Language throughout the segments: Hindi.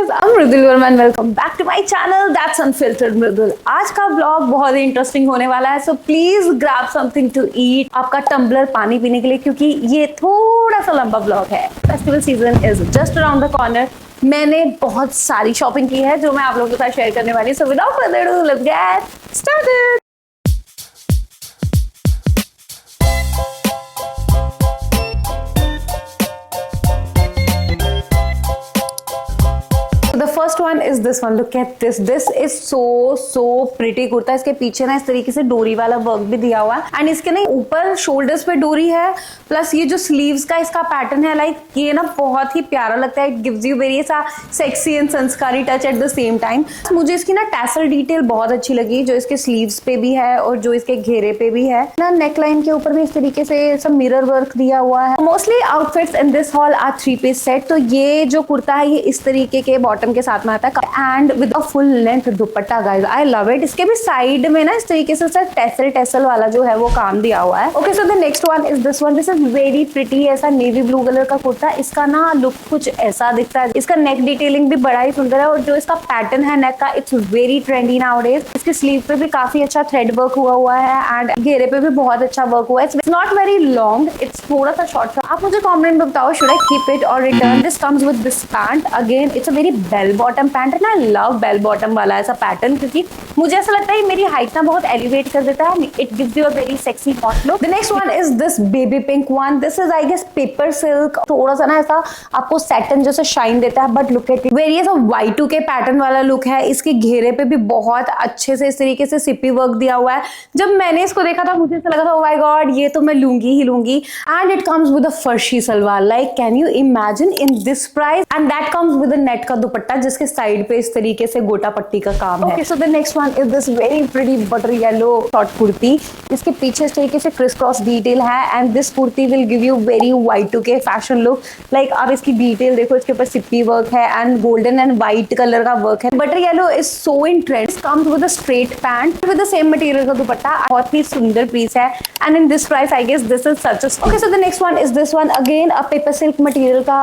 guys, I'm Mridul Verma and welcome back to my channel That's Unfiltered Mridul. आज का ब्लॉग बहुत ही इंटरेस्टिंग होने वाला है, so please grab something to eat. आपका टम्बलर पानी पीने के लिए, क्योंकि ये थोड़ा सा लंबा ब्लॉग है. Festival season is just around the corner. मैंने बहुत सारी शॉपिंग की है जो मैं आप लोगों के साथ शेयर करने वाली हूँ. So without further ado, let's get started. The first one is this one. Look at this. This is so pretty kurta. इसके पीछे ना इस तरीके से डोरी वाला वर्क भी दिया हुआ है एंड इसके ना ऊपर शोल्डर्स पे डोरी है, प्लस ये जो स्लीव्स का इसका पैटर्न है, लाइक ये ना बहुत ही प्यारा लगता है. इट गिव्स यू वेरी सा सेक्सी एंड संस्कारी touch at the same time. मुझे इसकी ना टैसल डिटेल बहुत अच्छी लगी, जो इसके स्लीव्स पे भी है और जो इसके घेरे पे भी है ना. नेक लाइन के ऊपर भी इस तरीके से सब मिरर वर्क दिया हुआ है. Mostly outfits in this hall are 3-piece set. तो ये जो कुर्ता है ये इस तरीके के बॉटम के साथ में आता है and with a full length dupatta. Guys I love it. इसके भी साइड में ना इस तरीके से टेसल वाला जो है वो काम दिया हुआ है. Okay, so the next one is this one. This is very pretty. ऐसा नेवी ब्लू कलर का कुर्ता. इसका ना लुक कुछ ऐसा दिखता है. इसका नेक डिटेलिंग भी बड़ा ही सुंदर है और जो इसका पैटर्न है नेक का, इट्स वेरी ट्रेंडी नाउडेज. इसके स्लीव पे भी काफी अच्छा थ्रेड वर्क हुआ है एंड घेरे पे भी बहुत अच्छा वर्क हुआ है. It's not very long, it's थोड़ा सा शॉर्ट. आप मुझे कमेंट में बताओ, शुड आई कीप इट और return. This comes with this pant. Again it's a very bell bottom pant and I love bell bottom वाला ऐसा पैटर्न, क्योंकि मुझे ऐसा लगता है मेरी हाइट ना बहुत एलिवेट कर देता है. It gives you a very sexy hot look. The next one is this baby pink one. This is I guess paper silk. थोड़ा सा ना ऐसा आपको सैटिन जैसे शाइन देता है, but look at it, very ऐसा Y2K पैटर्न वाला लुक है. इसके घेरे पे भी बहुत अच्छे से इस तरीके से सिप्पी वर्क दिया हुआ है. जब मैंने इसको देखा था मुझे ऐसा लगा था, ओह माय गॉड, ये तो मैं लूंगी ही लूंगी. And it comes with a farshi salwar. Like can you imagine in this price, and that comes with a net का दुपट्टा जिसके साइड पे इस तरीके से गोटा पट्टी का काम है. सो the next one is this very pretty butter yellow short kurti. इसके पीछे इस तरीके से क्रिस क्रॉस डिटेल है and this kurti will give you very Y2K fashion look. Like आप इसकी डिटेल देखो, इसके ऊपर सिप्पी वर्क है and golden and white colour का वर्क है. Butter yellow is so in trend. Comes with a straight pant with the same material का दुपट्टा. बहुत ही सुंदर पीस है and in this price I guess this is such a. Okay, so the next one is this one. Again a paper silk material का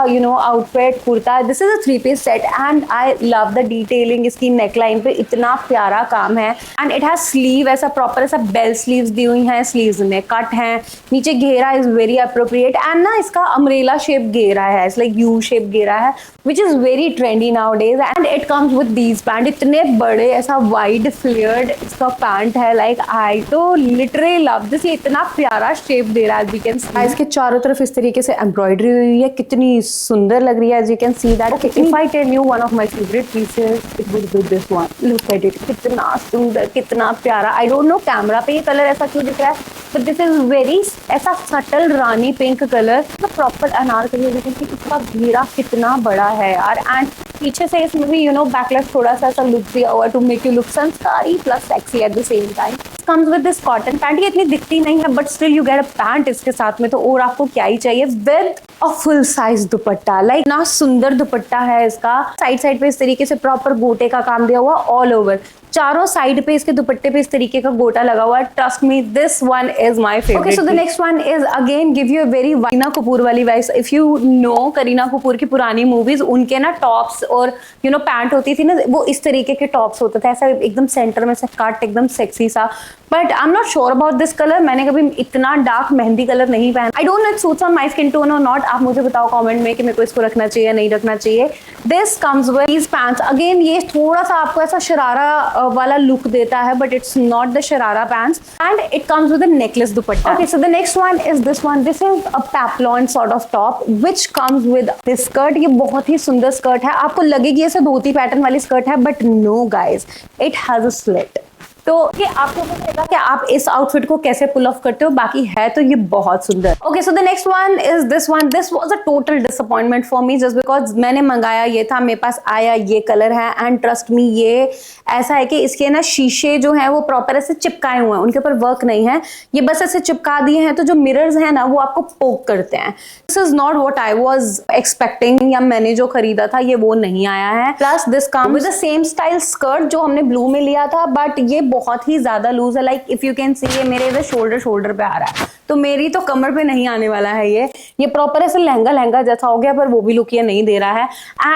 outfit kurta. This is a 3-piece set and I love the detailing. इसकी नेकलाइन पे इतना प्यारा काम है एंड इट हैज स्लीव ऐसा प्रॉपर ऐसा बेल स्लीव्स दी हुई हैं. स्लीव्स में कट है, नीचे घेरा इज वेरी अप्रोप्रिएट एंड ना इसका अम्ब्रेला शेप घेरा है. इट्स लाइक यू शेप घेरा है which is very trendy nowadays and it comes with these pant. इतने बड़े ऐसा वाइड फ्लेयर्ड इसका पैंट है. लाइक आई तो लिटरली लव दिस. ये इतना प्यारा शेप दे रहा है. as you can see इसके चारों तरफ इस तरीके से एम्ब्रॉयडरी हुई है. कितनी सुंदर लग रही है. as you can see that. Okay, if I tell you one of my favorite pieces, it would be this one. Look at it. कितना सुंदर, कितना प्यारा. I don't know कैमरा पे ये कलर ऐसा क्यों दिख रहा है, but this is very ऐसा सटल रानी पिंक कलर. प्रॉपर अनारकली. इसका घेरा कितना बड़ा है यार. एंड पीछे से इसमें भी बैकलेस थोड़ा सा ऐसा लुक दिया हुआ टू मेक यू लुक संस्कारी plus sexy at the same time. Comes with this cotton pant. ये इतनी दिखती नहीं है but still you get a pant इसके साथ में, तो और आपको क्या ही चाहिए. With a full size dupatta. Like ना सुंदर दुपट्टा है इसका. साइड पे इस तरीके से प्रॉपर गोटे का काम दिया हुआ ऑल ओवर. चारों साइड पे इसके दुपट्टे पे इस तरीके का गोटा लगा हुआ है. Trust me, this one is my favourite. Okay, so the next one is again give you a very Kareena Kapoor वाली vibes. If you know Kareena Kapoor की पुरानी मूवीज, उनके ना टॉप्स और पैंट होती थी ना, वो इस तरीके के टॉप्स होते थे ऐसा एकदम सेंटर में से कट, एकदम सेक्सी सा. But I am not sure about this colour. मैंने कभी इतना डार्क मेहंदी कलर नहीं पहना. I don't know it suits on my skin tone और नॉट. आप मुझे बताओ कमेंट में कि मेरे को इसको रखना चाहिए या नहीं रखना चाहिए. This comes with these pants. Again ये थोड़ा सा आपको ऐसा शरारा वाला लुक देता है, but it's not the sharara pants and it comes with a necklace dupatta. Okay, so the next one is this one. This is a peplum sort of top which comes with this skirt. ये बहुत ही सुंदर स्कर्ट है. आपको लगेगी ऐसे धोती पैटर्न वाली स्कर्ट है, but no guys, it has a slit. तो ये आपको पता कि आप इस आउटफिट को कैसे पुल ऑफ करते हो. बाकी है तो ये बहुत सुंदर. Okay, so the next one is this one. This was a total disappointment for me just because मैंने मंगाया ये था, मेरे पास आया ये कलर है एंड ट्रस्ट मी ये ऐसा है कि इसके ना शीशे जो हैं वो प्रॉपर ऐसे चिपकाए हुए हैं, उनके ऊपर वर्क नहीं है. ये बस ऐसे चिपका दिए हैं, तो जो मिरर्स हैं ना वो आपको पोक करते हैं. This is not what I was expecting, या मैंने जो खरीदा था ये वो नहीं आया है. Plus this comes with the same style skirt जो हमने ब्लू में लिया था, बट ये बहुत ही ज्यादा लूज है. लाइक इफ यू कैन सी, ये मेरे इधर शोल्डर पे आ रहा है. तो मेरी तो कमर पे नहीं आने वाला है ये प्रॉपर ऐसे लहंगा लहंगा जैसा हो गया, पर वो भी लुक ये नहीं दे रहा है।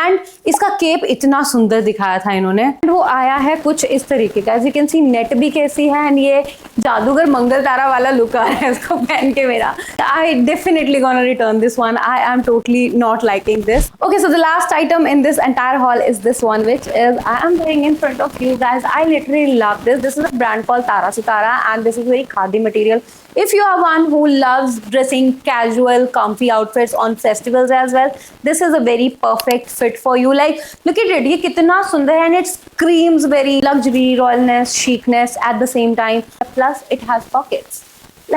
एंड इसका केप इतना सुंदर दिखाया था इन्होंने, वो आया है कुछ इस तरीके का, as you can see net भी कैसी है, एंड ये जादूगर मंगल तारा वाला लुक आ रहा है इसको पहन के मेरा। I definitely gonna return this one, I am totally not liking this. Okay, so the last item in this entire haul is this one, which is I am wearing in front of you guys. I literally love this. This is a brand called Tara Sutara, and this is very khadi material. If you are one who loves dressing casual, comfy outfits on festivals as well, this is a very perfect fit for you. Like, look at it. ये कितना सुंदर है, and it screams very luxury, royalness, chicness at the same time. Plus, it has pockets.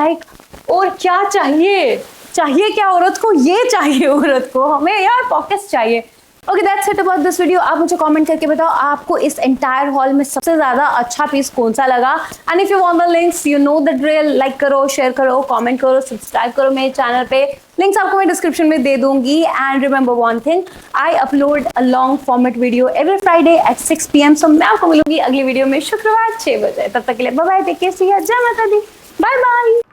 Like, और क्या चाहिए? चाहिए क्या औरत को? ये चाहिए औरत को, हमें यार पॉकेट्स चाहिए। Okay, that's it about this video. आप मुझे कमेंट करके बताओ आपको इस एंटायर हॉल में सबसे ज्यादा अच्छा पीस कौन सा लगा। And if you want the links, you know the drill, like करो, शेयर करो, कमेंट करो, सब्सक्राइब करो मेरे चैनल पे। लिंक्स आपको मैं डिस्क्रिप्शन में दे दूंगी। And remember one thing, I upload a long format video every Friday at 6 PM। So मैं आपको मिलूंगी अगली वीडियो में शुक्रवार 6 बजे। तब तक के लिए bye bye, take care, see you, जय माता दी, बाय बाय।